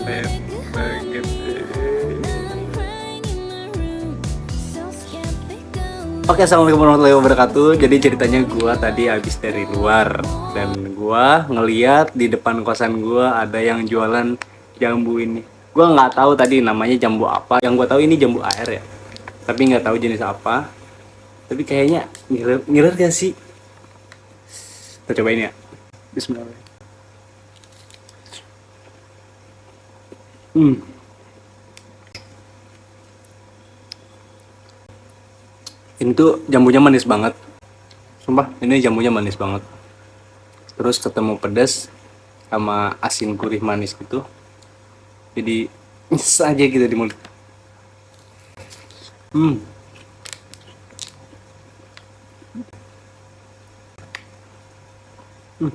Keren banget. Oke, assalamualaikum warahmatullahi wabarakatuh. Jadi ceritanya gua tadi habis dari luar dan gua ngeliat di depan kosan gua ada yang jualan jambu ini. Gua nggak tahu tadi namanya jambu apa. Yang gua tahu ini jambu air ya. Tapi nggak tahu jenis apa. Tapi kayaknya ngiler, ngiler gak sih? Kita cobain ya. Bismillah. Hmm. Ini tuh jambunya manis banget. Sumpah, ini jambunya manis banget. Terus ketemu pedas sama asin gurih manis gitu. Jadi saja gitu di mulut. Hmm.